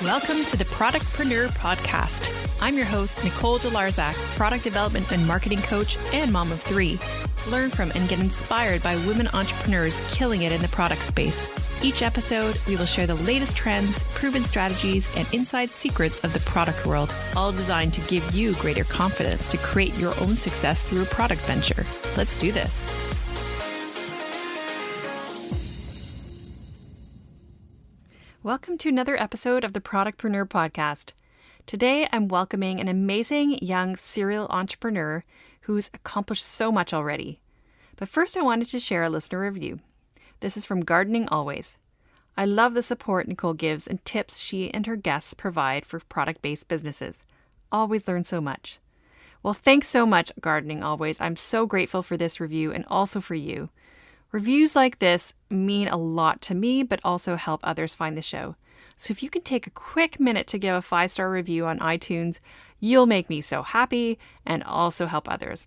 Welcome to the Productpreneur Podcast. I'm your host, Nicole Delarzak, product development and marketing coach and mom of three. Learn from and get inspired by women entrepreneurs killing it in the product space. Each episode, we will share the latest trends, proven strategies, and inside secrets of the product world, all designed to give you greater confidence to create your own success through a product venture. Let's do this. Welcome to another episode of the Productpreneur Podcast. Today, I'm welcoming an amazing young serial entrepreneur who's accomplished so much already. But first, I wanted to share a listener review. This is from Gardening Always. I love the support Nicole gives and tips she and her guests provide for product-based businesses. Always learn so much. Well, thanks so much, Gardening Always. I'm so grateful for this review and also for you. Reviews like this mean a lot to me, but also help others find the show. So if you can take a quick minute to give a 5-star review on iTunes, you'll make me so happy and also help others.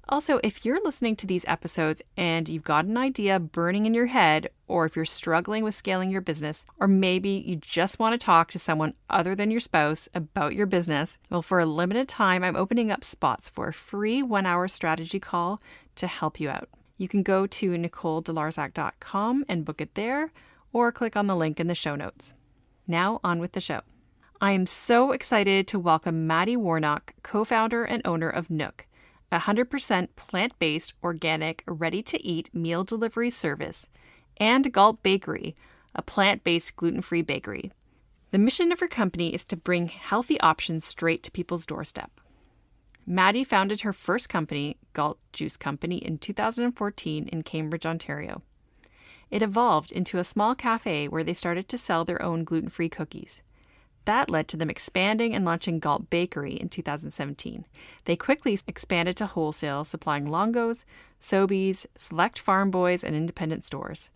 Also, if you're listening to these episodes and you've got an idea burning in your head, or if you're struggling with scaling your business, or maybe you just want to talk to someone other than your spouse about your business, well, for a limited time, I'm opening up spots for a free 1-hour strategy call to help you out. You can go to NicoleDelarzak.com and book it there, or click on the link in the show notes. Now, on with the show. I am so excited to welcome Madi Warnock, co-founder and owner of Nook, a 100% plant-based, organic, ready-to-eat meal delivery service, and Galt Bakery, a plant-based, gluten-free bakery. The mission of her company is to bring healthy options straight to people's doorstep. Madi founded her first company, Galt Juice Company, in 2014 in Cambridge, Ontario. It evolved into a small cafe where they started to sell their own gluten-free cookies. That led to them expanding and launching Galt Bakery in 2017. They quickly expanded to wholesale, supplying Longos, Sobeys, select Farm Boys, and independent stores.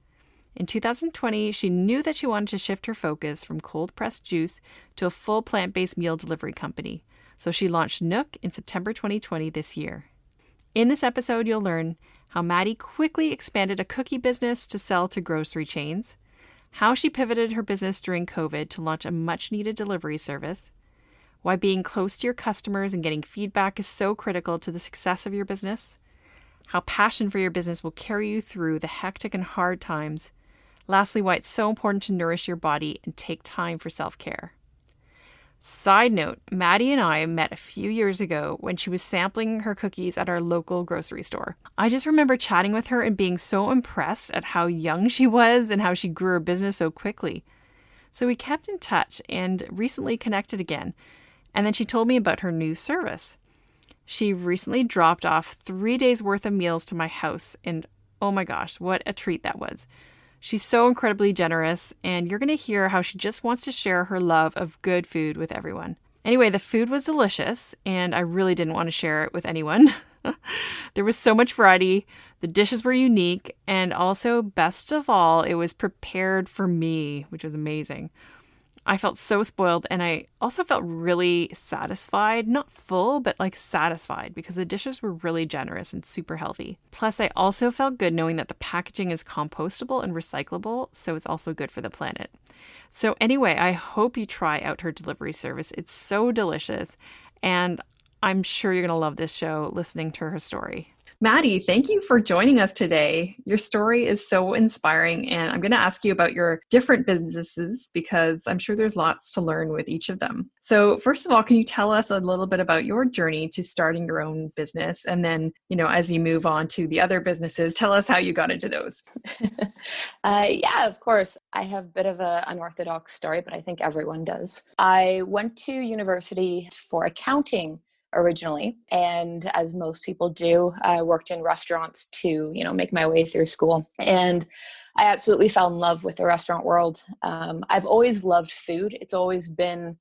In 2020, she knew that she wanted to shift her focus from cold-pressed juice to a full plant-based meal delivery company. So she launched Nook in September 2020 this year. In this episode, you'll learn how Madi quickly expanded a cookie business to sell to grocery chains, how she pivoted her business during COVID to launch a much-needed delivery service, why being close to your customers and getting feedback is so critical to the success of your business, how passion for your business will carry you through the hectic and hard times, lastly, why it's so important to nourish your body and take time for self-care. Side note, Madi and I met a few years ago when she was sampling her cookies at our local grocery store. I just remember chatting with her and being so impressed at how young she was and how she grew her business so quickly. So we kept in touch and recently connected again. And then she told me about her new service. She recently dropped off 3 days worth of meals to my house, and oh my gosh, what a treat that was. She's so incredibly generous, and you're going to hear how she just wants to share her love of good food with everyone. Anyway, the food was delicious, and I really didn't want to share it with anyone. There was so much variety, the dishes were unique, and also, best of all, it was prepared for me, which was amazing. I felt so spoiled, and I also felt really satisfied, not full, but like satisfied because the dishes were really generous and super healthy. Plus, I also felt good knowing that the packaging is compostable and recyclable, so it's also good for the planet. So anyway, I hope you try out her delivery service. It's so delicious, and I'm sure you're going to love this show listening to her story. Madi, thank you for joining us today. Your story is so inspiring, and I'm going to ask you about your different businesses because I'm sure there's lots to learn with each of them. So first of all, can you tell us a little bit about your journey to starting your own business? And then, as you move on to the other businesses, tell us how you got into those. Yeah, of course. I have a bit of an unorthodox story, but I think everyone does. I went to university for accounting originally. And as most people do, I worked in restaurants to, make my way through school. And I absolutely fell in love with the restaurant world. I've always loved food. It's always been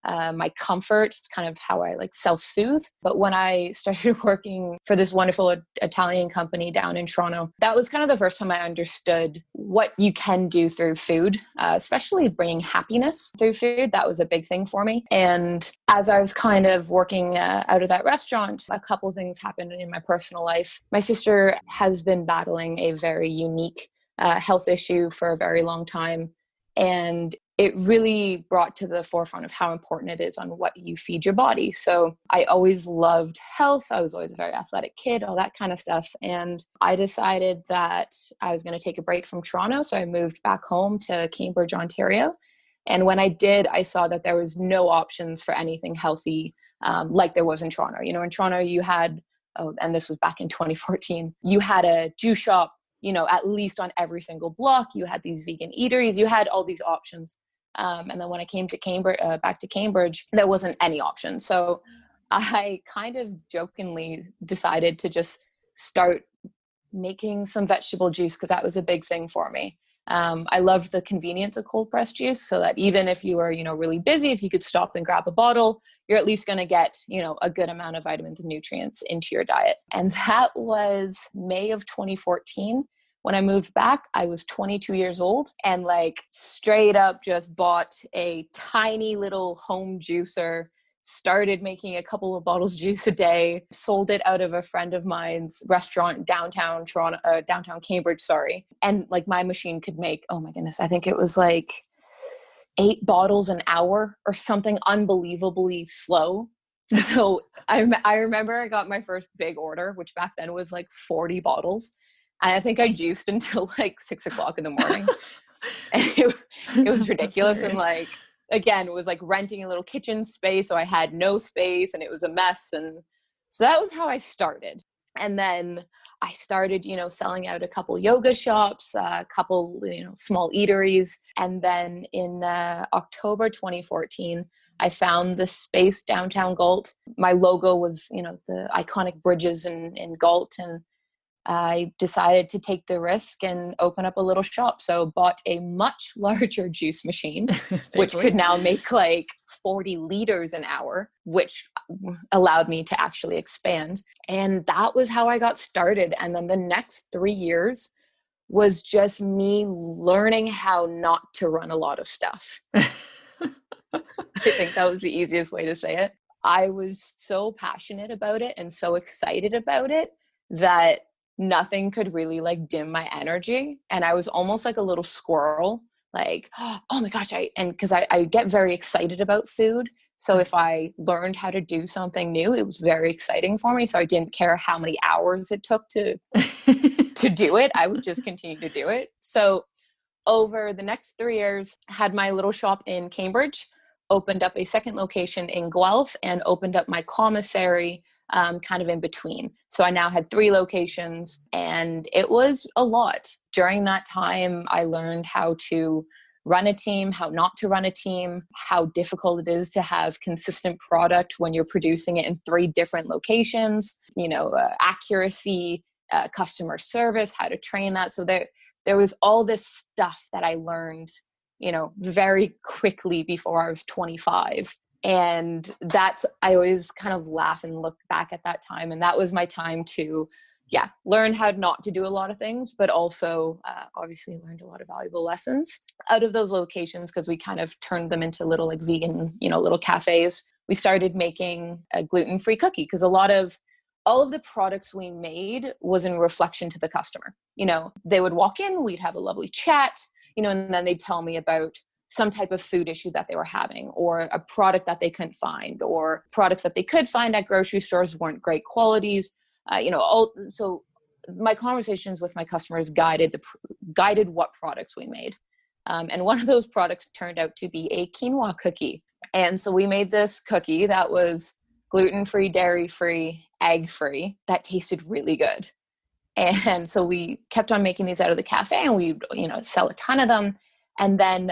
my comfort. It's kind of how I self-soothe. But when I started working for this wonderful Italian company down in Toronto, that was kind of the first time I understood what you can do through food, especially bringing happiness through food. That was a big thing for me. And as I was kind of working out of that restaurant, a couple of things happened in my personal life. My sister has been battling a very unique health issue for a very long time. And it really brought to the forefront of how important it is on what you feed your body. So I always loved health. I was always a very athletic kid, all that kind of stuff. And I decided that I was going to take a break from Toronto. So I moved back home to Cambridge, Ontario. And when I did, I saw that there was no options for anything healthy like there was in Toronto. You know, in Toronto, you had, and this was back in 2014, you had a juice shop, you know, at least on every single block. You had these vegan eateries. You had all these options. And then when I came to Cambridge, back to Cambridge, there wasn't any option. So I kind of jokingly decided to just start making some vegetable juice because that was a big thing for me. I love the convenience of cold pressed juice, so that even if you were, you know, really busy, if you could stop and grab a bottle, you're at least going to get, you know, a good amount of vitamins and nutrients into your diet. And that was May of 2014. When I moved back, I was 22 years old and like straight up just bought a tiny little home juicer, started making a couple of bottles of juice a day, sold it out of a friend of mine's restaurant downtown Toronto, downtown Cambridge, sorry. And like my machine could make, oh my goodness, I think it was like 8 bottles an hour or something unbelievably slow. So I remember I got my first big order, which back then was like 40 bottles. And I think I juiced until like 6 o'clock in the morning. And it was ridiculous. And like, again, it was like renting a little kitchen space. So I had no space and it was a mess. And so that was how I started. And then I started, you know, selling out a couple yoga shops, a couple, you know, small eateries. And then in October 2014, I found this space downtown Galt. My logo was, you know, the iconic bridges in Galt. And I decided to take the risk and open up a little shop. So bought a much larger juice machine, which could now make like 40 liters an hour, which allowed me to actually expand. And that was how I got started. And then the next 3 years was just me learning how not to run a lot of stuff. I think that was the easiest way to say it. I was so passionate about it and so excited about it that nothing could really like dim my energy. And I was almost like a little squirrel, like, oh my gosh, because I get very excited about food. So if I learned how to do something new, it was very exciting for me. So I didn't care how many hours it took to do it. I would just continue to do it. So over the next 3 years, I had my little shop in Cambridge, opened up a second location in Guelph, and opened up my commissary kind of in between. So I now had 3 locations, and it was a lot. During that time, I learned how to run a team, how not to run a team, how difficult it is to have consistent product when you're producing it in 3 different locations, you know, accuracy, customer service, how to train that. So there was all this stuff that I learned, you know, very quickly before I was 25. And I always kind of laugh and look back at that time. And that was my time to, learn how not to do a lot of things, but also obviously learned a lot of valuable lessons out of those locations, because we kind of turned them into little like vegan, you know, little cafes. We started making a gluten-free cookie because all of the products we made was in reflection to the customer. You know, they would walk in, we'd have a lovely chat, you know, and then they'd tell me about some type of food issue that they were having, or a product that they couldn't find, or products that they could find at grocery stores weren't great qualities. So my conversations with my customers guided what products we made. And one of those products turned out to be a quinoa cookie. And so we made this cookie that was gluten-free, dairy-free, egg-free, that tasted really good. And so we kept on making these out of the cafe, and we, you know, sell a ton of them. And then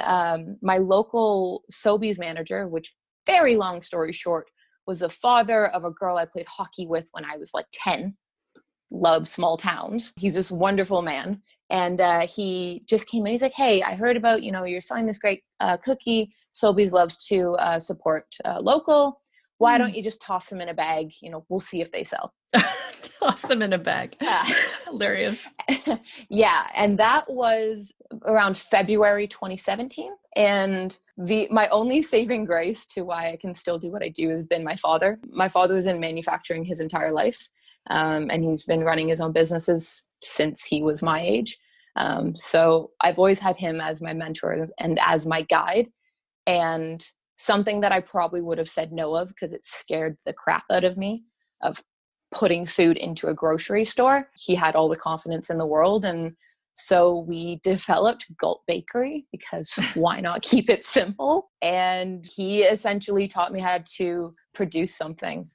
my local Sobeys manager, which, very long story short, was the father of a girl I played hockey with when I was like 10. Love small towns. He's this wonderful man. And he just came in. He's like, hey, I heard about, you know, you're selling this great cookie. Sobeys loves to support local. Why don't you just toss them in a bag? You know, we'll see if they sell. Toss them in a bag. Hilarious. Yeah. And that was around February 2017. And my only saving grace to why I can still do what I do has been my father. My father was in manufacturing his entire life. And he's been running his own businesses since he was my age. So I've always had him as my mentor and as my guide. And something that I probably would have said no of because it scared the crap out of me of putting food into a grocery store. He had all the confidence in the world. And so we developed Galt Bakery because why not keep it simple? And he essentially taught me how to produce something.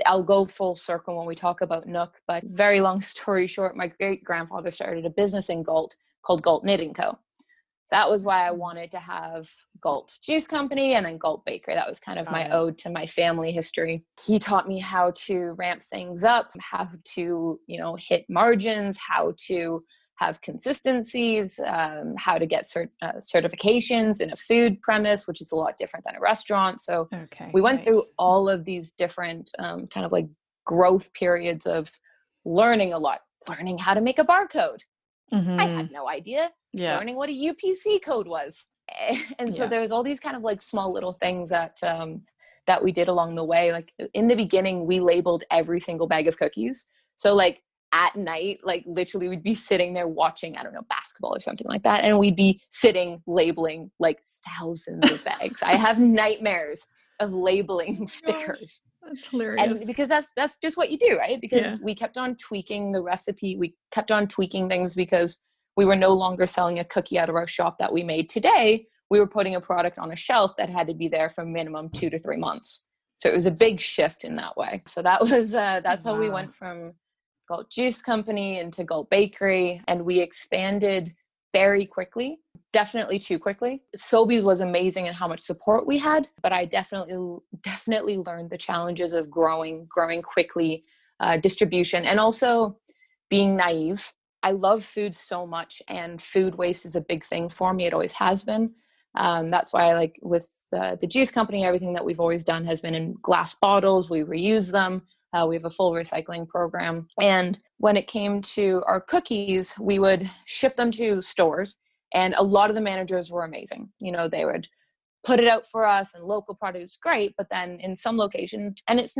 I'll go full circle when we talk about Nook, but very long story short, my great grandfather started a business in Galt called Galt Knitting Co. So that was why I wanted to have Galt Juice Company and then Galt Bakery. That was kind of my ode to my family history. He taught me how to ramp things up, how to, hit margins, how to have consistencies, how to get certifications in a food premise, which is a lot different than a restaurant. So we went through all of these different kind of like growth periods of learning a lot, learning how to make a barcode. I had no idea. Learning what a UPC code was. And so there was all these kind of like small little things that that we did along the way. Like in the beginning, we labeled every single bag of cookies. So like at night, like literally we'd be sitting there watching, I don't know, basketball or something like that. And we'd be sitting labeling like thousands of bags. I have nightmares of labeling stickers. That's hilarious. And because that's just what you do, right? Because we kept on tweaking the recipe. We kept on tweaking things because we were no longer selling a cookie out of our shop that we made today. We were putting a product on a shelf that had to be there for minimum 2 to 3 months. So it was a big shift in that way. So that was, that's how we went from Galt Juice Company into Galt Bakery. And we expanded very quickly, definitely too quickly. Sobeys was amazing in how much support we had, but I definitely learned the challenges of growing quickly, distribution, and also being naive. I love food so much, and food waste is a big thing for me. It always has been. That's why I like with the juice company, everything that we've always done has been in glass bottles. We reuse them. We have a full recycling program. And when it came to our cookies, we would ship them to stores, and a lot of the managers were amazing. They would put it out for us, and local product is great. But then in some locations, and it's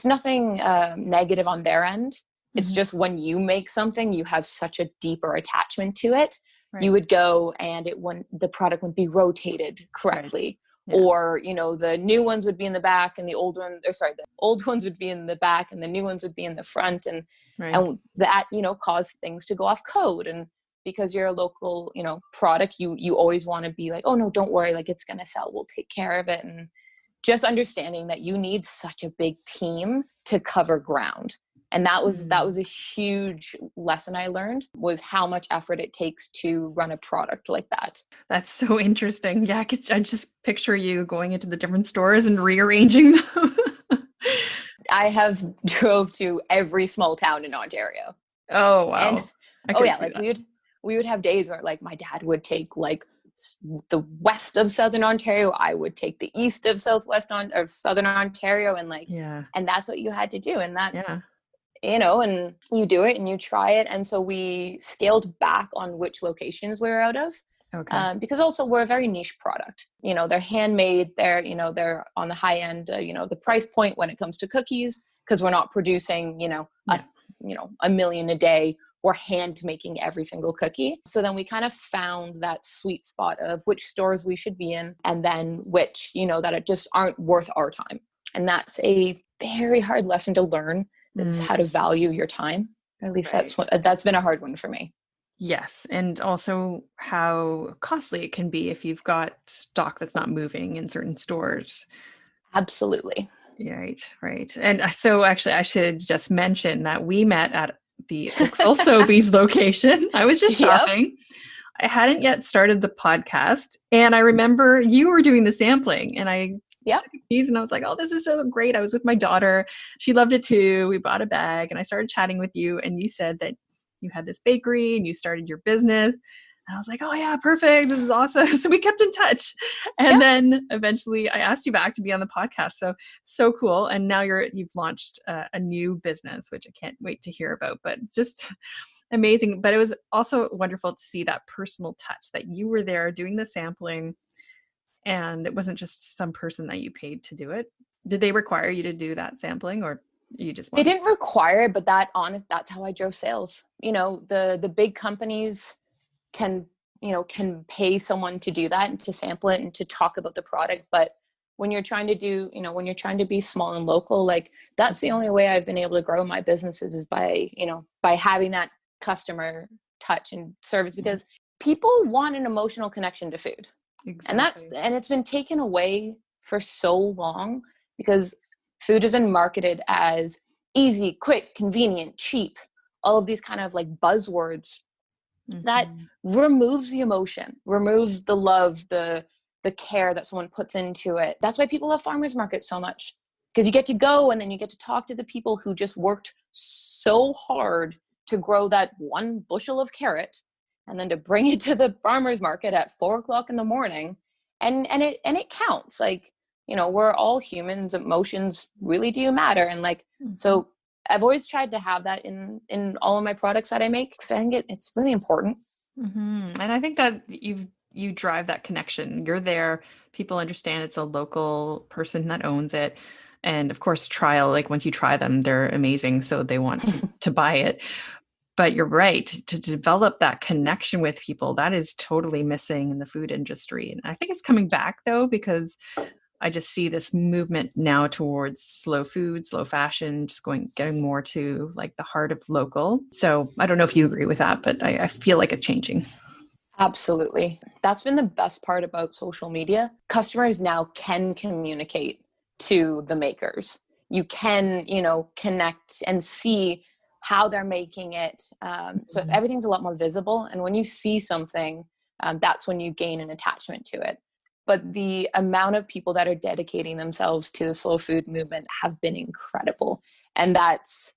nothing negative on their end. It's just when you make something, you have such a deeper attachment to it. Right. You would go and the product wouldn't be rotated correctly. Right. Yeah. Or, the new ones would be in the back and the old ones would be in the back and the new ones would be in the front. And, and that, caused things to go off code. And because you're a local, product, you always want to be like, oh no, don't worry. Like it's going to sell. We'll take care of it. And just understanding that you need such a big team to cover ground. And that was a huge lesson I learned, was how much effort it takes to run a product like that. That's so interesting. Yeah, I just picture you going into the different stores and rearranging them. I have drove to every small town in Ontario. Oh, wow. And we would have days where like my dad would take like the west of Southern Ontario. I would take the east of Southern Ontario, and and that's what you had to do. And that's, and you do it and you try it. And so we scaled back on which locations we were out of. Okay. Because also we're a very niche product. They're handmade. They're on the high end. The price point when it comes to cookies, because we're not producing a million a day. We're hand making every single cookie. So then we kind of found that sweet spot of which stores we should be in, and then which that it just aren't worth our time. And that's a very hard lesson to learn. Is how to value your time. At least that's been a hard one for me. Yes. And also how costly it can be if you've got stock that's not moving in certain stores. Absolutely. Right. And so actually I should just mention that we met at the Oakville Sobeys location. I was just shopping. Yep. I hadn't yet started the podcast, and I remember you were doing the sampling, and I took a piece and I was like, oh, this is so great. I was with my daughter. She loved it too. We bought a bag, and I started chatting with you, and you said that you had this bakery and you started your business. And I was like, oh yeah, perfect. This is awesome. So we kept in touch. And then eventually I asked you back to be on the podcast. So cool. And now you've launched a new business, which I can't wait to hear about, but just amazing. But it was also wonderful to see that personal touch, that you were there doing the sampling, and it wasn't just some person that you paid to do it. Did they require you to do that sampling, or? You just They wanted didn't require it, but that's how I drove sales. The big companies can, can pay someone to do that and to sample it and to talk about the product. But when you're trying to when you're trying to be small and local, like that's the only way I've been able to grow my businesses is by having that customer touch and service, because people want an emotional connection to food. exactly. And it's been taken away for so long, because food has been marketed as easy, quick, convenient, cheap, all of these kind of like buzzwords that removes the emotion, removes the love, the care that someone puts into it. That's why people love farmers markets so much, because you get to go and then you get to talk to the people who just worked so hard to grow that one bushel of carrot and then to bring it to the farmers market at 4 o'clock in the morning. And it counts. Like, we're all humans. Emotions really do matter. And like, so I've always tried to have that in all of my products that I make, because I think it's really important. And I think that you drive that connection. You're there. People understand it's a local person that owns it. And of course, trial, like once you try them, they're amazing. So they want to buy it. But you're right, to develop that connection with people, that is totally missing in the food industry. And I think it's coming back though, because I just see this movement now towards slow food, slow fashion, just getting more to like the heart of local. So I don't know if you agree with that, but I feel like it's changing. Absolutely. That's been the best part about social media. Customers now can communicate to the makers. You can, connect and see how they're making it. So everything's a lot more visible. And when you see something, that's when you gain an attachment to it. But the amount of people that are dedicating themselves to the slow food movement have been incredible. And that's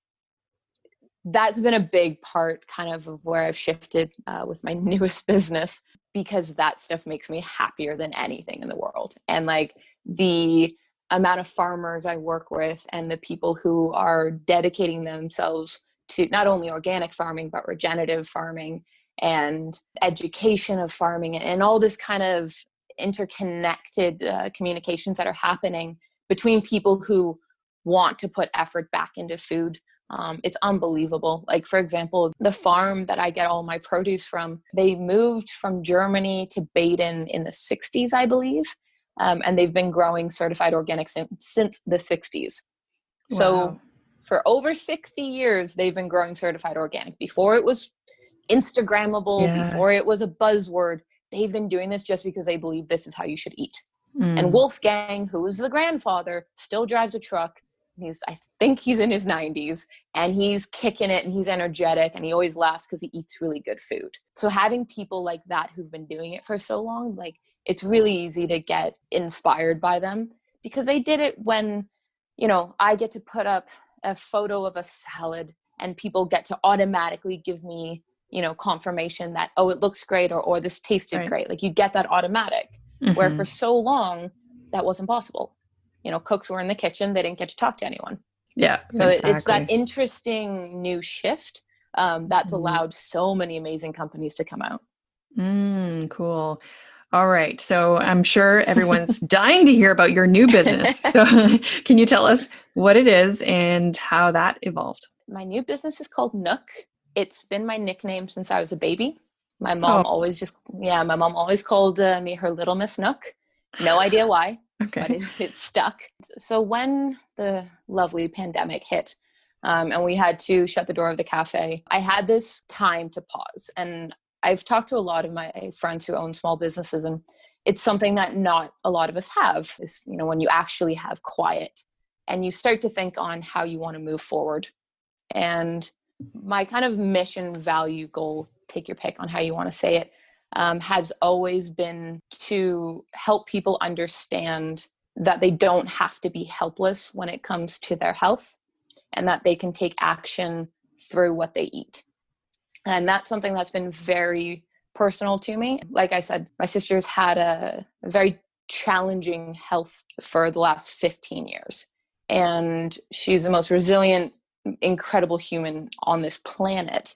been a big part kind of where I've shifted with my newest business, because that stuff makes me happier than anything in the world. And like the amount of farmers I work with and the people who are dedicating themselves to not only organic farming, but regenerative farming and education of farming and all this kind of interconnected communications that are happening between people who want to put effort back into food. It's unbelievable. Like, for example, the farm that I get all my produce from, they moved from Germany to Baden in the 60s, I believe. And they've been growing certified organic since the 60s. Wow. So for over 60 years, they've been growing certified organic. Before it was Instagrammable, before it was a buzzword, they've been doing this just because they believe this is how you should eat. And Wolfgang, who is the grandfather, still drives a truck. I think he's in his 90s, and he's kicking it and he's energetic and he always laughs because he eats really good food. So having people like that who've been doing it for so long, like it's really easy to get inspired by them, because they did it when, I get to put up a photo of a salad and people get to automatically give me, confirmation that, oh, it looks great, or this tasted great. Like you get that automatic, where for so long that wasn't possible. Cooks were in the kitchen. They didn't get to talk to anyone. Yeah. So exactly. It's that interesting new shift that's allowed so many amazing companies to come out. Cool. All right. So I'm sure everyone's dying to hear about your new business. So can you tell us what it is and how that evolved? My new business is called Nook. It's been my nickname since I was a baby. My mom always called me her little Miss Nook. No idea why. Okay. But it stuck. So when the lovely pandemic hit, and we had to shut the door of the cafe, I had this time to pause. And I've talked to a lot of my friends who own small businesses, and it's something that not a lot of us have, is, when you actually have quiet and you start to think on how you want to move forward. And my kind of mission, value, goal, take your pick on how you want to say it, has always been to help people understand that they don't have to be helpless when it comes to their health, and that they can take action through what they eat. And that's something that's been very personal to me. Like I said, my sister's had a very challenging health for the last 15 years. And she's the most resilient, incredible human on this planet.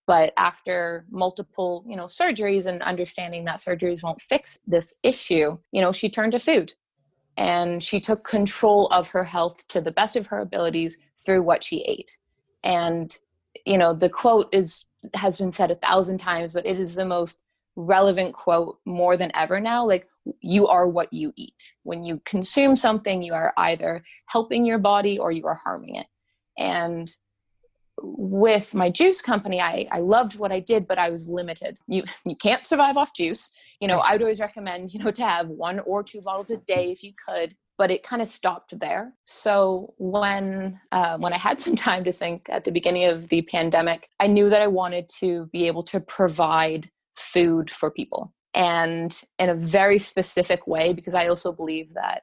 But after multiple, surgeries and understanding that surgeries won't fix this issue, she turned to food. and she took control of her health to the best of her abilities through what she ate. And, the quote has been said 1,000 times, but it is the most relevant quote more than ever now. Like, you are what you eat. When you consume something, you are either helping your body or you are harming it. And with my juice company, I loved what I did, but I was limited. You can't survive off juice. Right. I'd always recommend, to have 1 or 2 bottles a day if you could, but it kind of stopped there. So when I had some time to think at the beginning of the pandemic, I knew that I wanted to be able to provide food for people, and in a very specific way, because I also believe that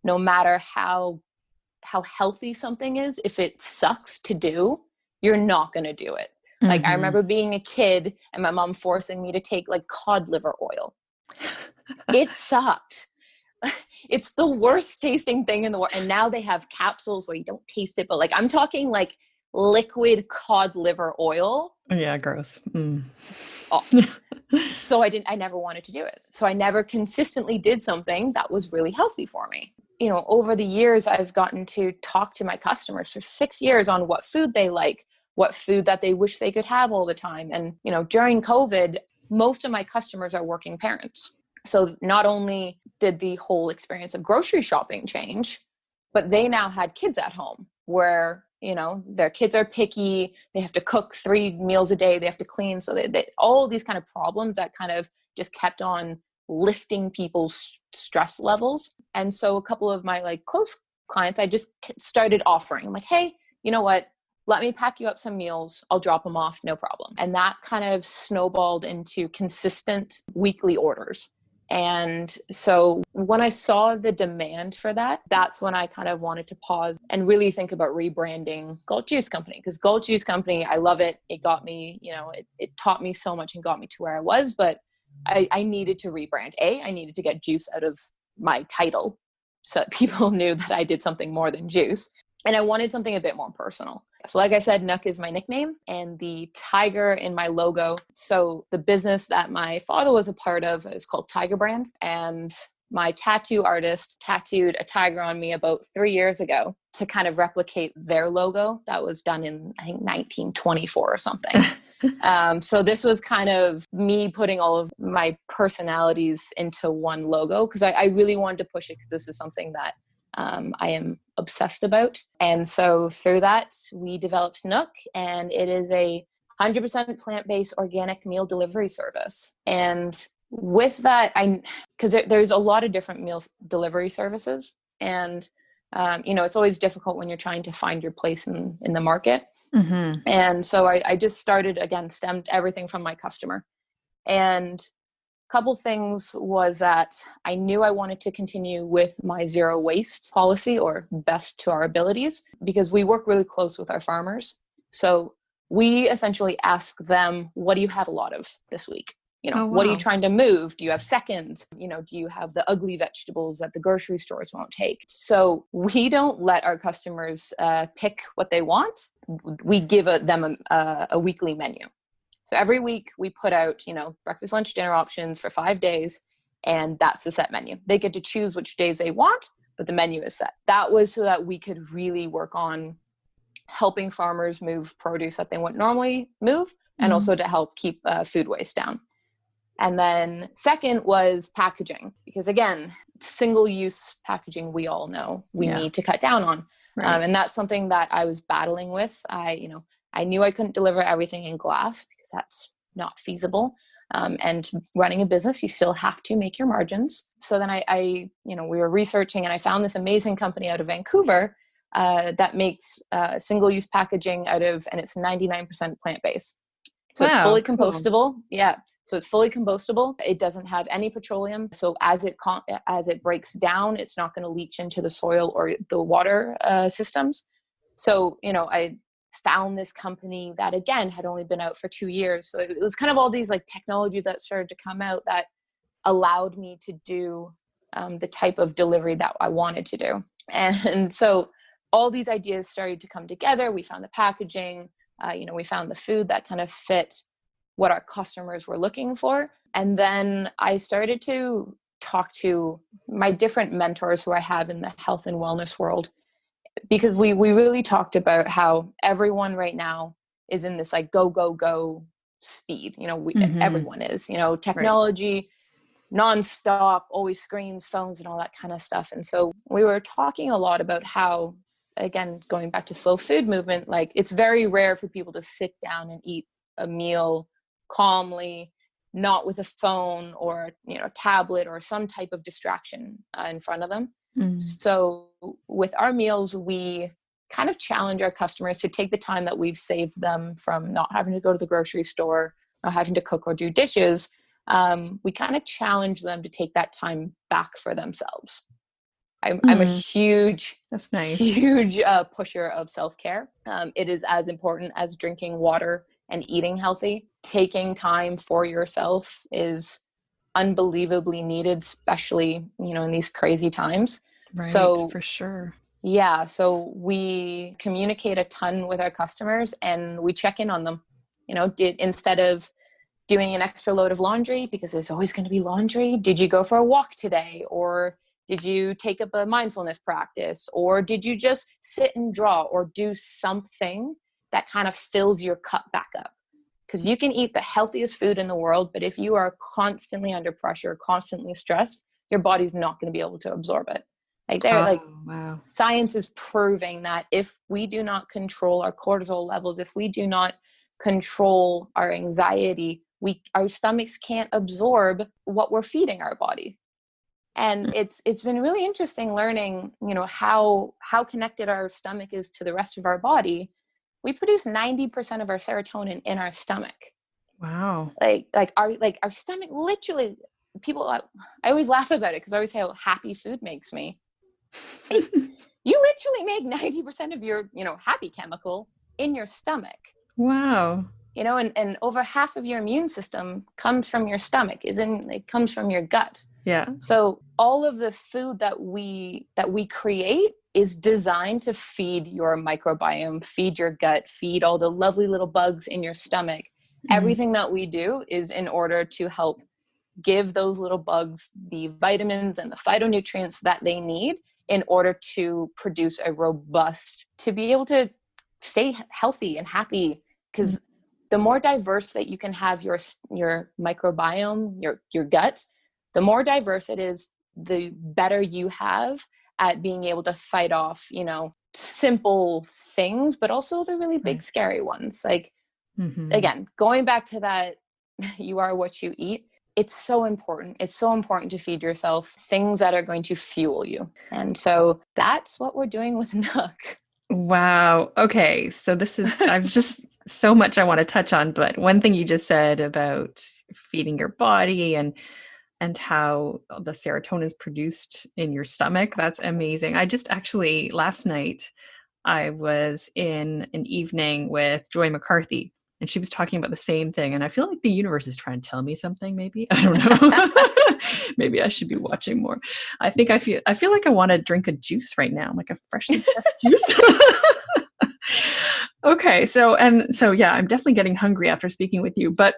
no matter how healthy something is, if it sucks to do, you're not going to do it. Like, I remember being a kid and my mom forcing me to take like cod liver oil. It sucked. It's the worst tasting thing in the world. And now they have capsules where you don't taste it, but like, I'm talking like liquid cod liver oil. Yeah, gross. Awful. So I never wanted to do it. So I never consistently did something that was really healthy for me. Over the years, I've gotten to talk to my customers for 6 years on what food they like, what food that they wish they could have all the time. And, during COVID, most of my customers are working parents. So not only did the whole experience of grocery shopping change, but they now had kids at home where, their kids are picky. They have to cook 3 meals a day. They have to clean. So they all these kind of problems that kind of just kept on lifting people's stress levels. And so a couple of my like close clients, I just started offering. I'm like, hey, you know what? Let me pack you up some meals. I'll drop them off. No problem. And that kind of snowballed into consistent weekly orders. And so when I saw the demand for that, that's when I kind of wanted to pause and really think about rebranding Galt Juice Company. Because Galt Juice Company, I love it. It got me, it taught me so much and got me to where I was. But I needed to rebrand. I needed to get juice out of my title so that people knew that I did something more than juice. And I wanted something a bit more personal. So like I said, Nook is my nickname, and the tiger in my logo. So the business that my father was a part of is called Tiger Brand. And my tattoo artist tattooed a tiger on me about 3 years ago to kind of replicate their logo. That was done in, I think, 1924 or something. So this was kind of me putting all of my personalities into one logo, because I really wanted to push it, because this is something that I am obsessed about. And so through that, we developed Nook, and it is a 100% plant-based organic meal delivery service. And with that, because there's a lot of different meal delivery services, and it's always difficult when you're trying to find your place in the market. Mm-hmm. And so I just started, again, stemmed everything from my customer. And couple things was that I knew I wanted to continue with my zero waste policy, or best to our abilities, because we work really close with our farmers. So we essentially ask them, what do you have a lot of this week? What are you trying to move? Do you have seconds? Do you have the ugly vegetables that the grocery stores won't take? So we don't let our customers pick what they want. We give them a weekly menu. So every week we put out, breakfast, lunch, dinner options for 5 days, and that's the set menu. They get to choose which days they want, but the menu is set. That was so that we could really work on helping farmers move produce that they wouldn't normally move, and also to help keep food waste down. And then second was packaging, because again, single-use packaging, we all know we need to cut down on. Right. And that's something that I was battling with. I knew I couldn't deliver everything in glass, because that's not feasible. And running a business, you still have to make your margins. So then we were researching, and I found this amazing company out of Vancouver that makes single-use packaging and it's 99% plant-based. So it's fully compostable. Cool. Yeah. So it's fully compostable. It doesn't have any petroleum. So as it breaks down, it's not going to leach into the soil or the water systems. So, I found this company that, again, had only been out for 2 years. So it was kind of all these like technology that started to come out that allowed me to do the type of delivery that I wanted to do. And so all these ideas started to come together. We found the packaging, we found the food that kind of fit what our customers were looking for. And then I started to talk to my different mentors who I have in the health and wellness world, because we really talked about how everyone right now is in this like go, go, go speed. Everyone is, Right. technology, nonstop, always screens, phones, and all that kind of stuff. And so we were talking a lot about how, again, going back to slow food movement, like it's very rare for people to sit down and eat a meal calmly, not with a phone or a tablet or some type of distraction in front of them. Mm. So with our meals, we kind of challenge our customers to take the time that we've saved them from not having to go to the grocery store, not having to cook or do dishes. We kind of challenge them to take that time back for themselves. I'm a huge, That's nice. huge pusher of self-care. It is as important as drinking water and eating healthy. Taking time for yourself is unbelievably needed, especially, in these crazy times. Right, So for sure. yeah, so we communicate a ton with our customers and we check in on them. Instead of doing an extra load of laundry, because there's always going to be laundry, did you go for a walk today? Or did you take up a mindfulness practice? Or did you just sit and draw or do something that kind of fills your cup back up? Because you can eat the healthiest food in the world, but if you are constantly under pressure, constantly stressed, your body's not going to be able to absorb it. Wow. Science is proving that if we do not control our cortisol levels, if we do not control our anxiety, our stomachs can't absorb what we're feeding our body. And it's been really interesting learning, how connected our stomach is to the rest of our body. We produce 90% of our serotonin in our stomach. Wow. Our stomach literally, I always laugh about it because I always say how happy food makes me. Hey, you literally make 90% of your, happy chemical in your stomach. Wow. And over half of your immune system comes from your stomach, it comes from your gut. Yeah. So all of the food that we create is designed to feed your microbiome, feed your gut, feed all the lovely little bugs in your stomach. Everything that we do is in order to help give those little bugs the vitamins and the phytonutrients that they need in order to produce to be able to stay healthy and happy. Because the more diverse that you can have your microbiome, your gut, the more diverse it is, the better you have at being able to fight off, simple things, but also the really big, scary ones. Like, again, going back to that, you are what you eat. It's so important. It's so important to feed yourself things that are going to fuel you. And so that's what we're doing with Nook. Wow. Okay. So I've just so much I want to touch on, but one thing you just said about feeding your body and how the serotonin is produced in your stomach, that's amazing. I just actually last night I was in an evening with Joy McCarthy and she was talking about the same thing. And I feel like the universe is trying to tell me something, maybe. I don't know. Maybe I should be watching more. I feel like I want to drink a juice right now, like a freshly pressed juice. Okay, so yeah, I'm definitely getting hungry after speaking with you, but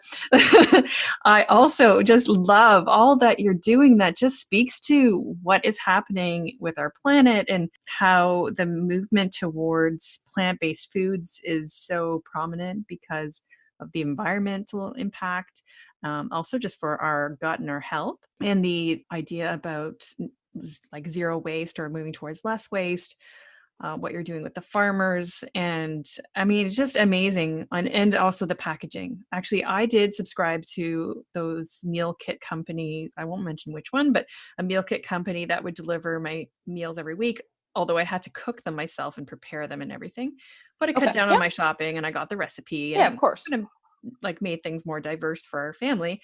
I also just love all that you're doing that just speaks to what is happening with our planet and how the movement towards plant-based foods is so prominent because of the environmental impact, also just for our gut and our health, and the idea about like zero waste or moving towards less waste. What you're doing with the farmers. And I mean, it's just amazing. And also the packaging. Actually, I did subscribe to those meal kit company. I won't mention which one, but a meal kit company that would deliver my meals every week. Although I had to cook them myself and prepare them and everything. But I cut down on my shopping and I got the recipe Yeah, of and course. kind of like made things more diverse for our family.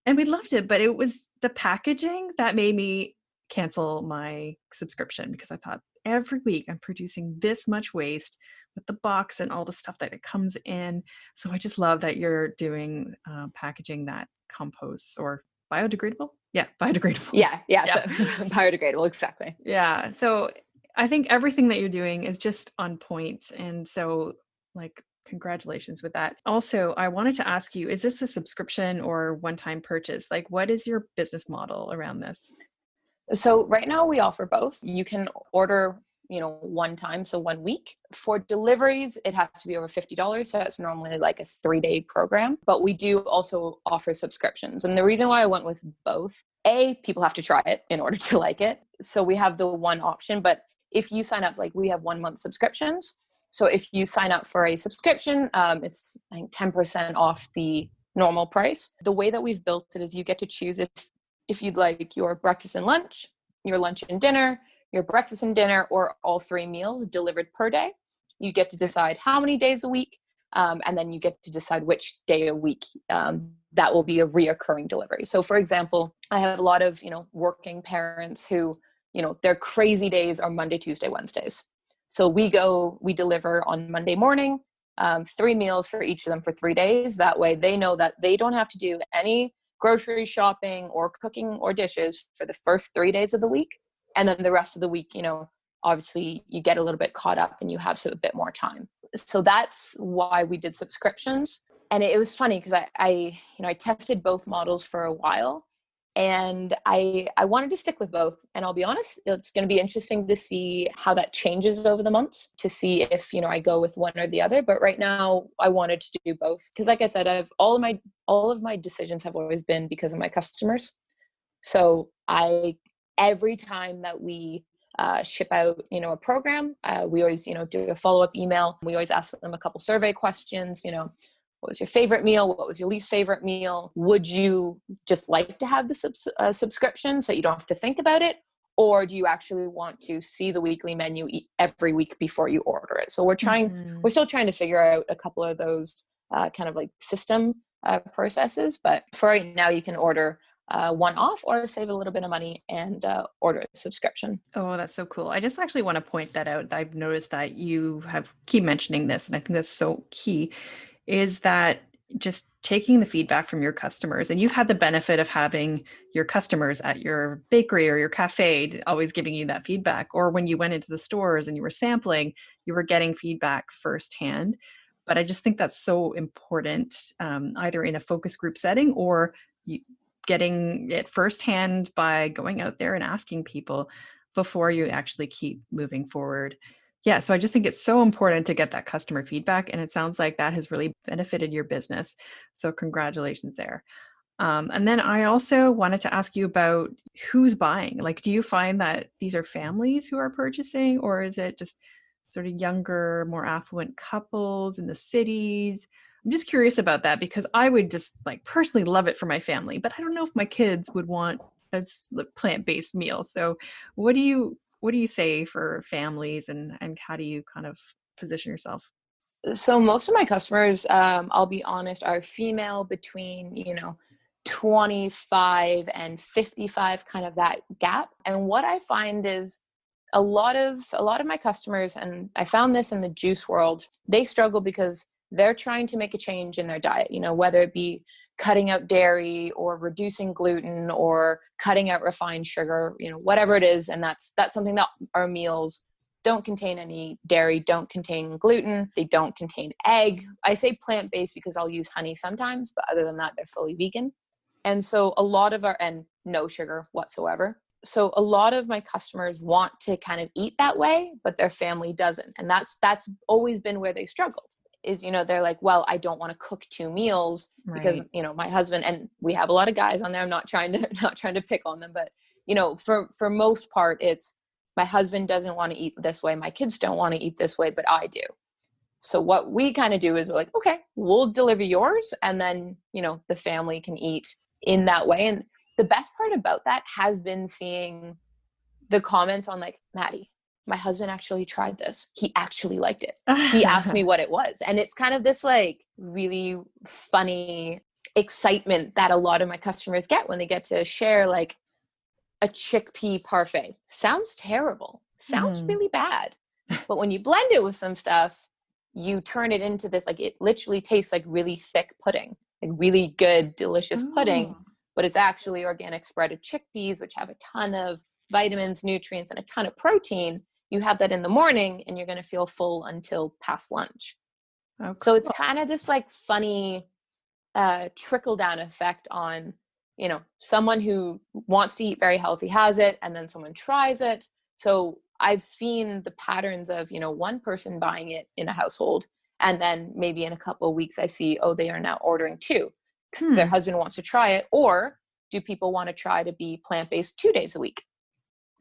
And we loved it. But it was the packaging that made me cancel my subscription because I thought, every week I'm producing this much waste with the box and all the stuff that it comes in. So I just love that you're doing packaging that composts or biodegradable. Yeah, biodegradable. Yeah. So biodegradable, exactly. Yeah. So I think everything that you're doing is just on point. And so like Congratulations with that. Also, I wanted to ask you, is this a subscription or one-time purchase? Like, what is your business model around this? So right now we offer both. You can order, one time, so 1 week. For deliveries, it has to be over $50. So it's normally like a 3-day program. But we do also offer subscriptions. And the reason why I went with both, people have to try it in order to like it. So we have the one option. But if you sign up, like we have 1 month subscriptions. So if you sign up for a subscription, it's I think 10% off the normal price. The way that we've built it is you get to choose if you'd like your breakfast and lunch, your lunch and dinner, your breakfast and dinner, or all 3 meals delivered per day. You get to decide how many days a week, and then you get to decide which day a week that will be a reoccurring delivery. So for example, I have a lot of, working parents who, their crazy days are Monday, Tuesday, Wednesdays. So we deliver on Monday morning, 3 meals for each of them for 3 days. That way they know that they don't have to do any grocery shopping or cooking or dishes for the first 3 days of the week. And then the rest of the week, obviously you get a little bit caught up and you have a bit more time. So that's why we did subscriptions. And it was funny because I tested both models for a while, and I wanted to stick with both. And I'll be honest, it's going to be interesting to see how that changes over the months, to see if, I go with one or the other. But right now I wanted to do both. Because like I said, all of my decisions have always been because of my customers. So every time that we ship out, a program, we always, do a follow-up email. We always ask them a couple survey questions, what was your favorite meal? What was your least favorite meal? Would you just like to have the subscription so you don't have to think about it? Or do you actually want to see the weekly menu every week before you order it? So we're still trying to figure out a couple of those kind of like system processes. But for right now, you can order one off or save a little bit of money and order a subscription. Oh, that's so cool. I just actually want to point that out. I've noticed that you keep mentioning this, and I think that's so key, is that just taking the feedback from your customers. And you've had the benefit of having your customers at your bakery or your cafe always giving you that feedback. Or when you went into the stores and you were sampling, you were getting feedback firsthand. But I just think that's so important, either in a focus group setting or getting it firsthand by going out there and asking people before you actually keep moving forward. Yeah, so I just think it's so important to get that customer feedback, and it sounds like that has really benefited your business. So congratulations there. And then I also wanted to ask you about who's buying. Like, do you find that these are families who are purchasing, or is it just sort of younger, more affluent couples in the cities? I'm just curious about that because I would just like personally love it for my family, but I don't know if my kids would want a plant-based meal. So what do you say for families, and how do you kind of position yourself? So most of my customers, I'll be honest, are female between, 25 and 55, kind of that gap. And what I find is a lot of my customers, and I found this in the juice world, they struggle because they're trying to make a change in their diet, whether it be cutting out dairy or reducing gluten or cutting out refined sugar, whatever it is. And that's something that our meals don't contain any dairy, don't contain gluten, they don't contain egg. I say plant-based because I'll use honey sometimes, but other than that, they're fully vegan. And so and no sugar whatsoever. So a lot of my customers want to kind of eat that way, but their family doesn't. And that's always been where they struggled. Is, they're like, well, I don't want to cook 2 meals because, Right. my husband, and we have a lot of guys on there. I'm not trying to pick on them, but, for most part, it's my husband doesn't want to eat this way. My kids don't want to eat this way, but I do. So what we kind of do is we're like, okay, we'll deliver yours. And then, the family can eat in that way. And the best part about that has been seeing the comments on like, Maddie, my husband actually tried this. He actually liked it. He asked me what it was. And it's kind of this like really funny excitement that a lot of my customers get when they get to share like a chickpea parfait. Sounds terrible. Sounds Mhm. really bad. But when you blend it with some stuff, you turn it into this, like it literally tastes like really thick pudding, like really good, delicious pudding, Oh. but it's actually organic spreaded chickpeas, which have a ton of vitamins, nutrients, and a ton of protein. You have that in the morning and you're going to feel full until past lunch. Oh, So it's cool. kind of this like funny trickle down effect on, someone who wants to eat very healthy has it, and then someone tries it. So I've seen the patterns of, one person buying it in a household, and then maybe in a couple of weeks I see, oh, they are now ordering two because their husband wants to try it. Or do people want to try to be plant-based 2 days a week?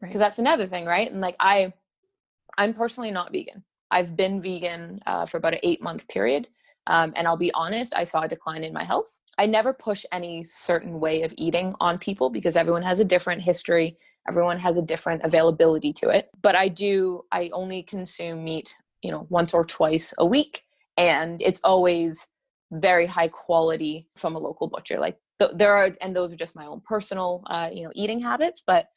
Because that's another thing, right? And like I'm personally not vegan. I've been vegan for about an 8-month period. And I'll be honest, I saw a decline in my health. I never push any certain way of eating on people because everyone has a different history. Everyone has a different availability to it. But I only consume meat, once or twice a week. And it's always very high quality from a local butcher. Like and those are just my own personal, eating habits. But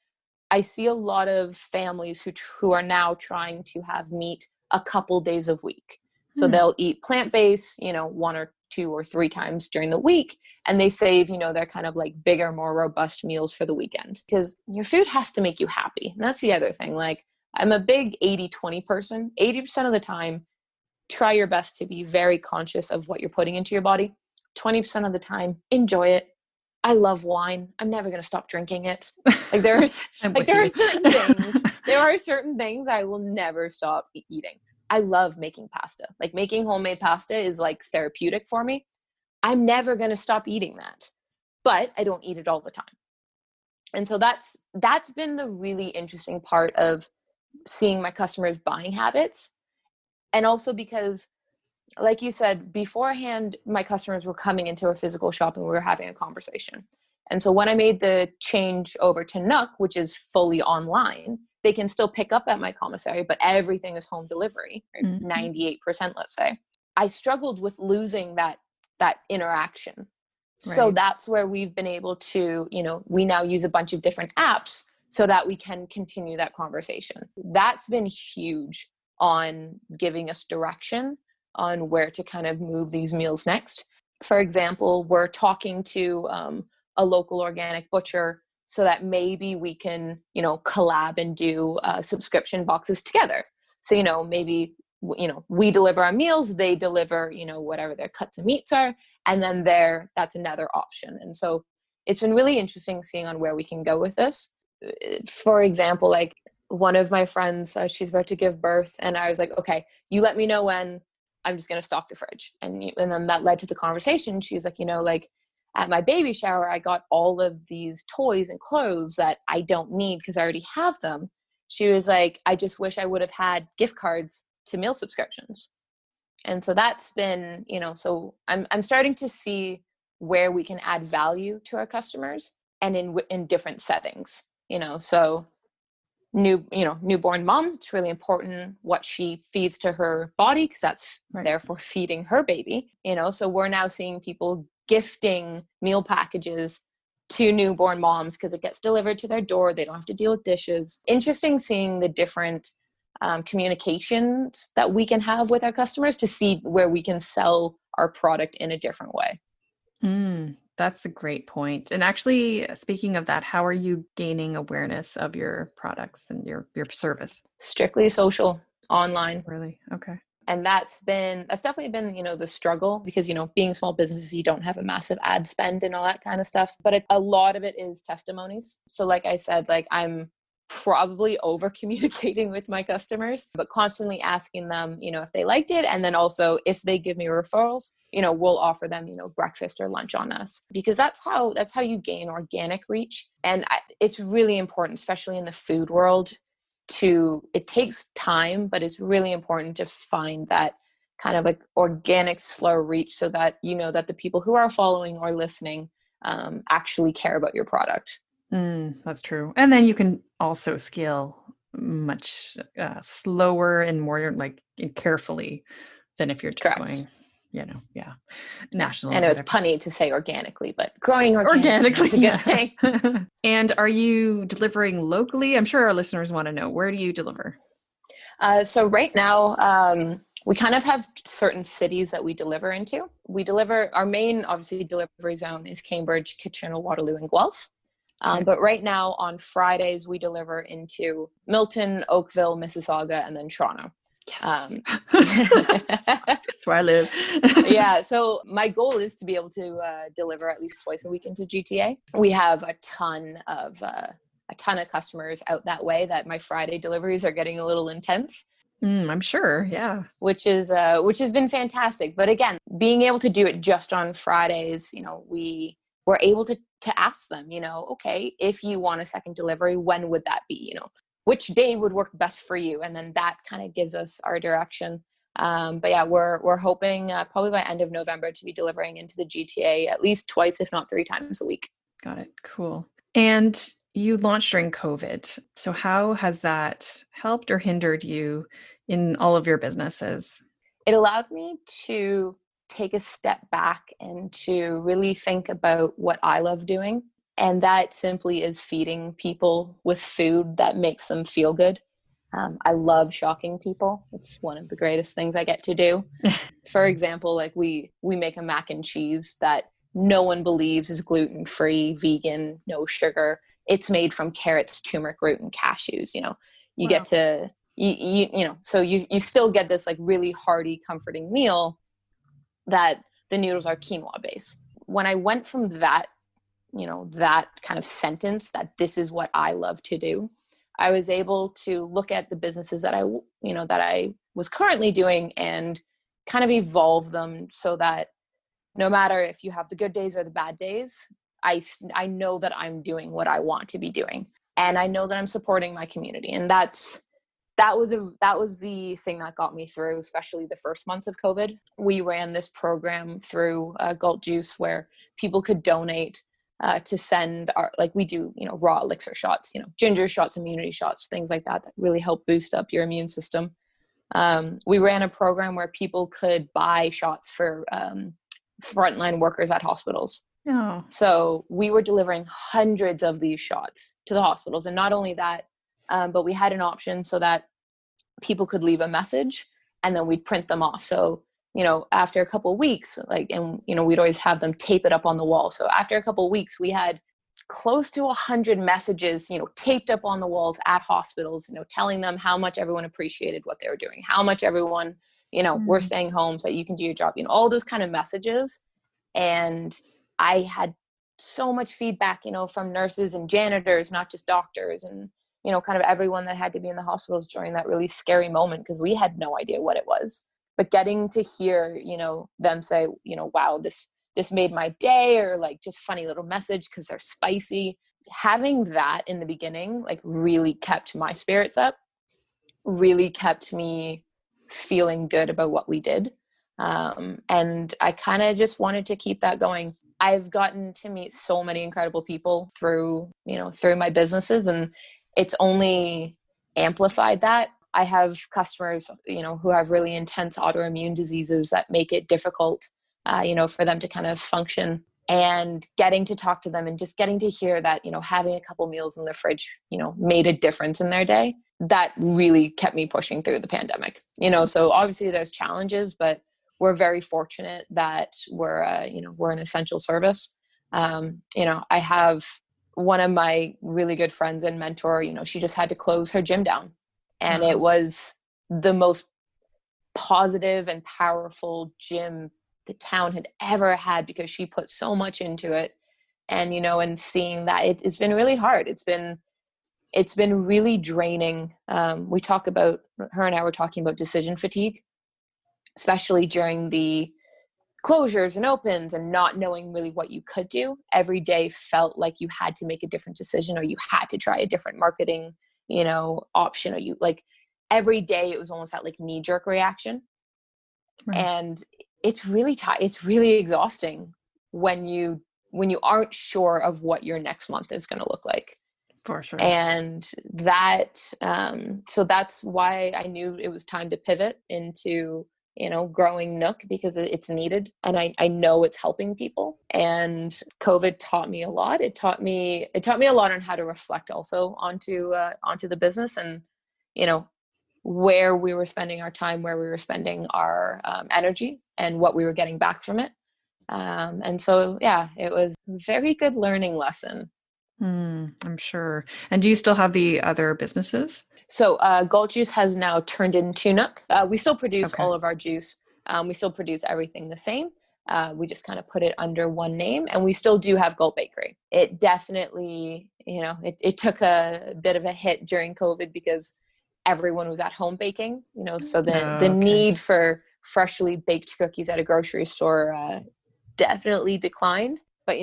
I see a lot of families who are now trying to have meat a couple days a week. So they'll eat plant-based, 1 or 2 or 3 times during the week, and they save, their kind of like bigger, more robust meals for the weekend, because your food has to make you happy. And that's the other thing. Like, I'm a big 80-20 person. 80% of the time, try your best to be very conscious of what you're putting into your body. 20% of the time, enjoy it. I love wine. I'm never going to stop drinking it. Like there are certain things I will never stop eating. I love making pasta. Like making homemade pasta is like therapeutic for me. I'm never going to stop eating that, but I don't eat it all the time. And so that's been the really interesting part of seeing my customers' buying habits. And also because, like you said, beforehand, my customers were coming into a physical shop and we were having a conversation. And so when I made the change over to Nook, which is fully online, they can still pick up at my commissary, but everything is home delivery, 98%, let's say. I struggled with losing that interaction. Right. So that's where we've been able to, we now use a bunch of different apps so that we can continue that conversation. That's been huge on giving us direction on where to kind of move these meals next. For example, we're talking to a local organic butcher so that maybe we can, collab and do subscription boxes together. So, maybe, we deliver our meals, they deliver, whatever their cuts of meats are, and then that's another option. And so it's been really interesting seeing on where we can go with this. For example, like one of my friends, she's about to give birth, and I was like, okay, you let me know when. I'm just going to stock the fridge. And then that led to the conversation. She was like, like at my baby shower, I got all of these toys and clothes that I don't need because I already have them. She was like, I just wish I would have had gift cards to meal subscriptions. And so that's been, so I'm starting to see where we can add value to our customers and in different settings, so newborn mom, it's really important what she feeds to her body because that's therefore feeding her baby, so we're now seeing people gifting meal packages to newborn moms because it gets delivered to their door. They don't have to deal with dishes. Interesting seeing the different communications that we can have with our customers to see where we can sell our product in a different way. That's a great point. And actually, speaking of that, how are you gaining awareness of your products and your service? Strictly social, online. Really? Okay. And that's definitely been, the struggle because, being small businesses, you don't have a massive ad spend and all that kind of stuff. But a lot of it is testimonies. So like I said, like I'm probably over communicating with my customers, but constantly asking them, if they liked it. And then also if they give me referrals, we'll offer them, breakfast or lunch on us, because that's how you gain organic reach. And it's really important, especially in the food world, it takes time, but it's really important to find that kind of like organic, slow reach so that, that the people who are following or listening actually care about your product. That's true. And then you can also scale much slower and more like carefully than if you're just going, national. And it was punny to say organically, but growing organically is a good thing. And are you delivering locally? I'm sure our listeners want to know, where do you deliver? So right now, we kind of have certain cities that we deliver into. Our main, obviously, delivery zone is Cambridge, Kitchener, Waterloo, and Guelph. But right now on Fridays, we deliver into Milton, Oakville, Mississauga, and then Toronto. Yes. Um, That's where I live. yeah, so my goal is to be able to deliver at least twice a week into GTA. We have a ton of customers out that way that my Friday deliveries are getting a little intense, I'm sure. Yeah. which has been fantastic. But again, being able to do it just on Fridays, we were able to ask them, okay, if you want a second delivery, when would that be? Which day would work best for you? And then that kind of gives us our direction. But yeah, we're hoping probably by end of November to be delivering into the GTA at least twice, if not three times a week. Got it. Cool. And you launched during COVID. So how has that helped or hindered you in all of your businesses? It allowed me to take a step back and to really think about what I love doing. And that simply is feeding people with food that makes them feel good. I love shocking people. It's one of the greatest things I get to do. For example, like we make a mac and cheese that no one believes is gluten-free, vegan, no sugar. It's made from carrots, turmeric root, and cashews. You Wow. get to so you still get this like really hearty, comforting meal that the noodles are quinoa based. When I went from that kind of sentence that this is what I love to do, I was able to look at the businesses that I was currently doing and kind of evolve them so that no matter if you have the good days or the bad days, I know that I'm doing what I want to be doing, and I know that I'm supporting my community. And that was the thing that got me through, especially the first months of COVID. We ran this program through Galt Juice where people could donate to send like we do, raw elixir shots, ginger shots, immunity shots, things like that really help boost up your immune system. We ran a program where people could buy shots for frontline workers at hospitals. Oh, So we were delivering hundreds of these shots to the hospitals. And not only that, but we had an option so that people could leave a message and then we'd print them off. So, after a couple of weeks, we'd always have them tape it up on the wall. So after a couple of weeks, we had close to 100 messages, taped up on the walls at hospitals, telling them how much everyone appreciated what they were doing, how much everyone, we're staying home so that you can do your job, all those kind of messages. And I had so much feedback, from nurses and janitors, not just doctors, and, kind of everyone that had to be in the hospitals during that really scary moment because we had no idea what it was. But getting to hear, them say, wow, this made my day, or like just funny little message because they're spicy. Having that in the beginning, like really kept my spirits up, really kept me feeling good about what we did. And I kind of just wanted to keep that going. I've gotten to meet so many incredible people through my businesses, and it's only amplified that. I have customers, who have really intense autoimmune diseases that make it difficult, for them to kind of function. And getting to talk to them and just getting to hear that, having a couple meals in the fridge, made a difference in their day. That really kept me pushing through the pandemic. So obviously there's challenges, but we're very fortunate that we're an essential service. I have one of my really good friends and mentor, she just had to close her gym down. And it was the most positive and powerful gym the town had ever had because she put so much into it. And, and seeing that it's been really hard. It's been really draining. We talk about, her and I were talking about decision fatigue, especially during the closures and opens and not knowing really what you could do. Every day felt like you had to make a different decision, or you had to try a different marketing, option, or you like every day it was almost that like knee jerk reaction. right. And it's really it's really exhausting when you aren't sure of what your next month is going to look like. For sure. And that so that's why I knew it was time to pivot into growing Nook, because it's needed, and I know it's helping people. And COVID taught me a lot. It taught me a lot on how to reflect also onto the business, and where we were spending our time, where we were spending our energy, and what we were getting back from it. And so, yeah, it was a very good learning lesson. I'm sure. And do you still have the other businesses? So Galt juice has now turned into Nook. We still produce Okay. all of our juice. We still produce everything the same. We just kind of put it under one name, and we still do have Galt Bakery. It definitely, it took a bit of a hit during COVID because everyone was at home baking, so the Okay. need for freshly baked cookies at a grocery store definitely declined. But,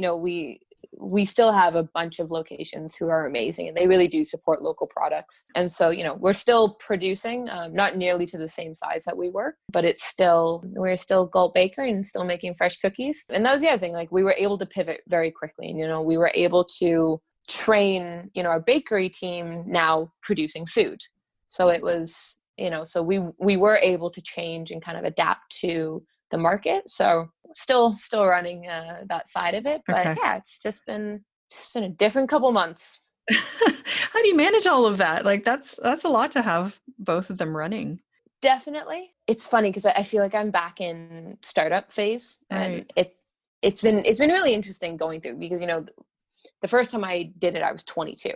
we still have a bunch of locations who are amazing, and they really do support local products. And so, we're still producing, not nearly to the same size that we were, but we're still Galt Bakery and still making fresh cookies. And that was the other thing, like we were able to pivot very quickly, and, we were able to train, our bakery team now producing food. So it was, so we were able to change and kind of adapt to the market. So still running that side of it, but Okay. yeah, it's just been a different couple months. How do you manage all of that? Like that's a lot to have both of them running. Definitely. It's funny because I feel like I'm back in startup phase, and Right. it's been really interesting going through because the first time I did it I was 22.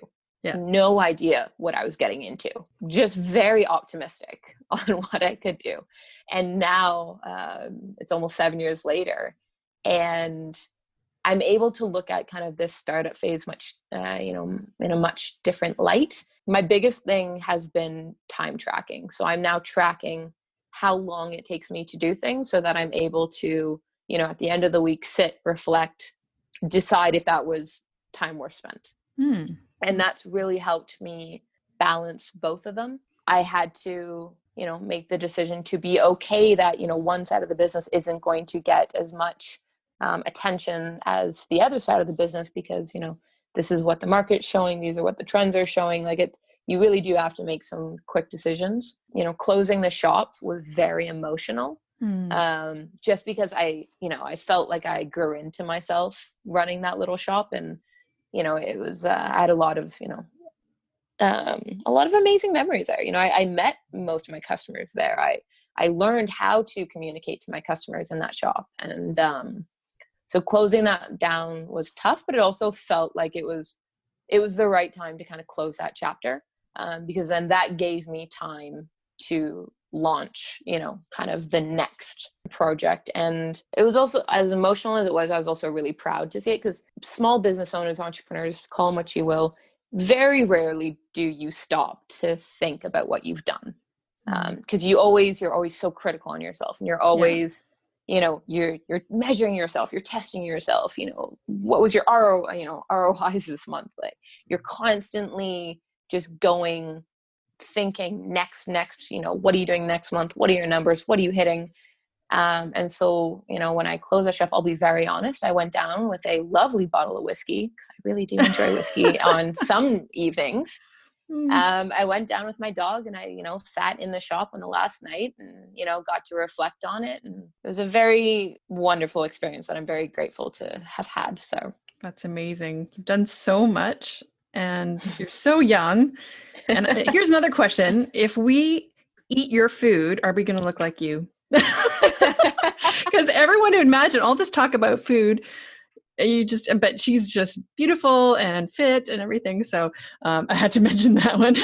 Yeah. No idea what I was getting into. Just very optimistic on what I could do. And now it's almost 7 years later, and I'm able to look at kind of this startup phase much, in a much different light. My biggest thing has been time tracking. So I'm now tracking how long it takes me to do things so that I'm able to, at the end of the week, sit, reflect, decide if that was time worth spent. And that's really helped me balance both of them. I had to, make the decision to be okay that, one side of the business isn't going to get as much attention as the other side of the business because, this is what the market's showing. These are what the trends are showing. You really do have to make some quick decisions. Closing the shop was very emotional. Just because I felt like I grew into myself running that little shop, and it was I had a lot of amazing memories there. I met most of my customers there. I learned how to communicate to my customers in that shop, and so closing that down was tough, but it also felt like it was the right time to kind of close that chapter, because then that gave me time to launch, kind of the next project. And it was also, as emotional as it was, I was also really proud to see it, because small business owners, entrepreneurs, call them what you will, very rarely do you stop to think about what you've done. Because you're always so critical on yourself, and you're always, you're measuring yourself, you're testing yourself, what was your ROIs this month? Like, you're constantly just thinking next, what are you doing next month? What are your numbers? What are you hitting? And so, when I close the shop, I'll be very honest. I went down with a lovely bottle of whiskey, because I really do enjoy whiskey on some evenings. I went down with my dog, and I, sat in the shop on the last night and, got to reflect on it. And it was a very wonderful experience that I'm very grateful to have had. So That's amazing. You've done so much and you're so young. And here's another question. If we eat your food, are we going to look like you? Because everyone would imagine all this talk about food, but she's just beautiful and fit and everything. So I had to mention that one.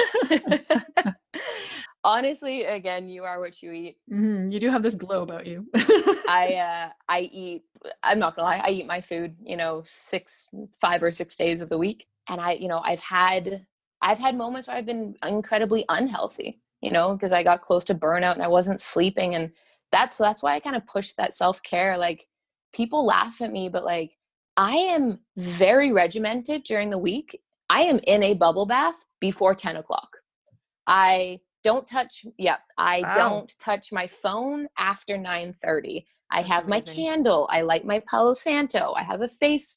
Honestly, again, you are what you eat. You do have this glow about you. I eat, I'm not gonna lie, I eat my food, 5 or 6 days of the week. And I've had moments where I've been incredibly unhealthy, because I got close to burnout and I wasn't sleeping. And that's why I kind of pushed that self-care. Like, people laugh at me, but like, I am very regimented during the week. I am in a bubble bath before 10 o'clock. I don't touch my phone after 9:30. I have my candle. I light my Palo Santo. I have a face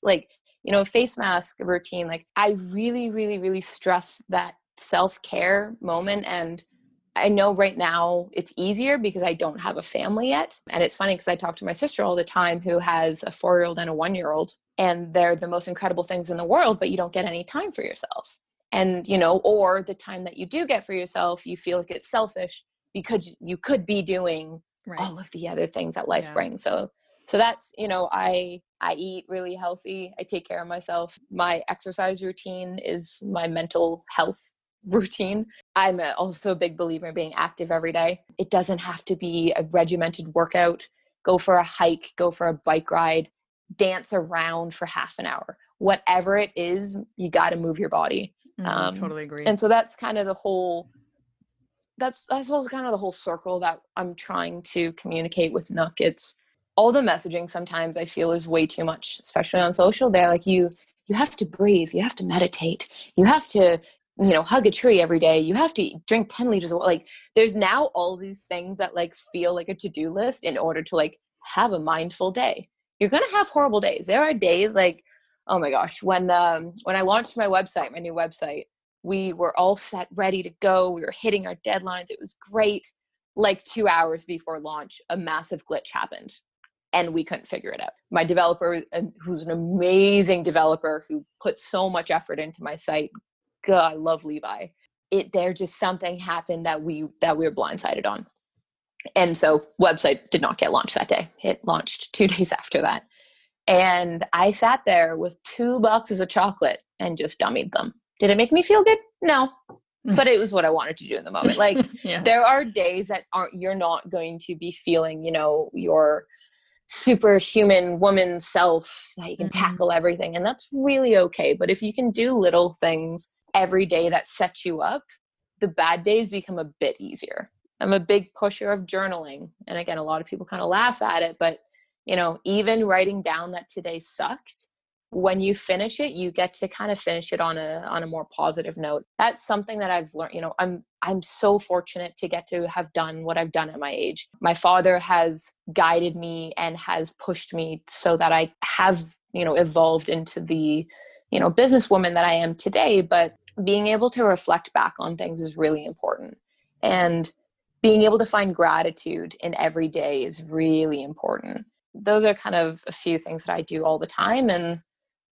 mask routine. Like, I really, really, really stress that self-care moment. And I know right now it's easier because I don't have a family yet. And it's funny because I talk to my sister all the time, who has a 4-year-old and a 1-year-old, and they're the most incredible things in the world, but you don't get any time for yourself. And, or the time that you do get for yourself, you feel like it's selfish because you could be doing all of the other things that life brings. So that's, I eat really healthy. I take care of myself. My exercise routine is my mental health routine. I'm also a big believer in being active every day. It doesn't have to be a regimented workout. Go for a hike, go for a bike ride, dance around for half an hour. Whatever it is, you got to move your body. Totally agree. And so that's kind of the whole, that's also kind of the whole circle that I'm trying to communicate with Nook. It's all the messaging sometimes I feel is way too much, especially on social. They're like, you have to breathe, you have to meditate, you have to, hug a tree every day, you have to drink 10 liters of water. Like, there's now all these things that like feel like a to-do list in order to like have a mindful day. You're going to have horrible days. There are days like, oh my gosh, when I launched my new website, we were all set, ready to go. We were hitting our deadlines. It was great. Like 2 hours before launch, a massive glitch happened and we couldn't figure it out. My developer, who's an amazing developer who put so much effort into my site, God, I love Levi. There just something happened that we were blindsided on. And so website did not get launched that day. It launched 2 days after that. And I sat there with 2 boxes of chocolate and just dummied them. Did it make me feel good? No, but it was what I wanted to do in the moment. Like There are days that you're not going to be feeling, your superhuman woman self, that you can tackle everything. And that's really okay. But if you can do little things every day that set you up, the bad days become a bit easier. I'm a big pusher of journaling. And again, a lot of people kind of laugh at it, but even writing down that today sucked, when you finish it, you get to kind of finish it on a more positive note. That's something that I've learned. I'm so fortunate to get to have done what I've done at my age. My father has guided me and has pushed me so that I have, evolved into the, businesswoman that I am today. But being able to reflect back on things is really important. And being able to find gratitude in every day is really important. Those are kind of a few things that I do all the time. And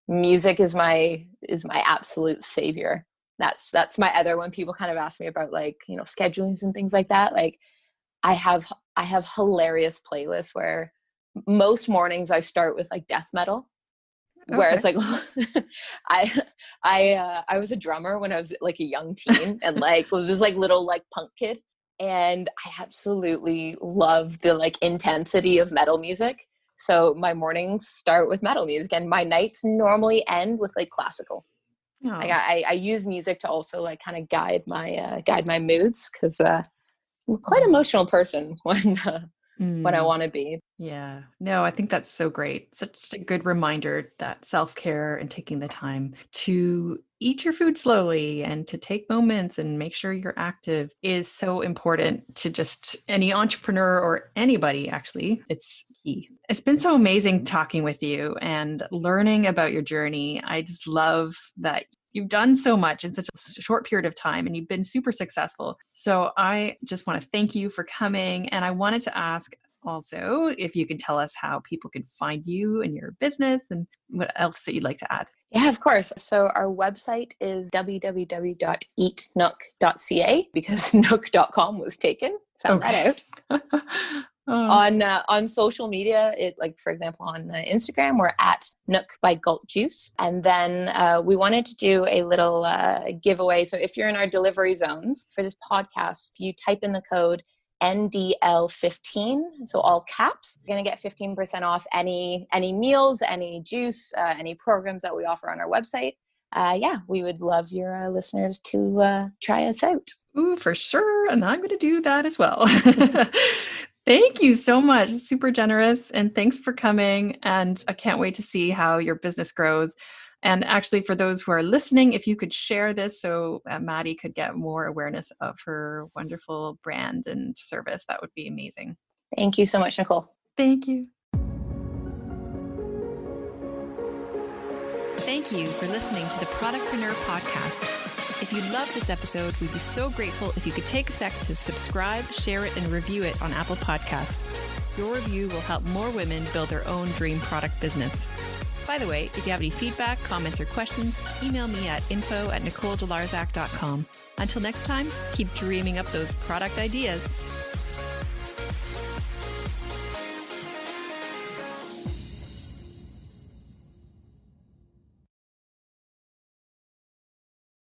music is my absolute savior. That's my other one. People kind of ask me about like, schedulings and things like that. Like I have hilarious playlists where most mornings I start with like death metal. Where it's like, I was a drummer when I was like a young teen and like was this like little like punk kid. And I absolutely love the like intensity of metal music. So my mornings start with metal music and my nights normally end with like classical. Oh. Like I use music to also like kind of guide my moods, because I'm quite an emotional person when I want to be. Yeah. No, I think that's so great. Such a good reminder that self-care and taking the time to eat your food slowly and to take moments and make sure you're active is so important to just any entrepreneur or anybody, actually. It's key. It's been so amazing talking with you and learning about your journey. I just love that you've done so much in such a short period of time and you've been super successful. So I just want to thank you for coming. And I wanted to ask also if you can tell us how people can find you and your business and what else that you'd like to add. Yeah, of course. So our website is www.eatnook.ca because nook.com was taken. Found that out. On social media, for example, on Instagram, we're at Nook by Galt Juice. And then we wanted to do a little giveaway. So if you're in our delivery zones for this podcast, if you type in the code NDL15, so all caps, you're going to get 15% off any meals, any juice, any programs that we offer on our website. We would love your listeners to try us out. Ooh, for sure. And I'm going to do that as well. Thank you so much. Super generous. And thanks for coming. And I can't wait to see how your business grows. And actually, for those who are listening, if you could share this so Madi could get more awareness of her wonderful brand and service, that would be amazing. Thank you so much, Nicole. Thank you. Thank you for listening to the Productpreneur Podcast. If you loved this episode, we'd be so grateful if you could take a sec to subscribe, share it, and review it on Apple Podcasts. Your review will help more women build their own dream product business. By the way, if you have any feedback, comments, or questions, email me at info@nicoledelarzac.com. Until next time, keep dreaming up those product ideas.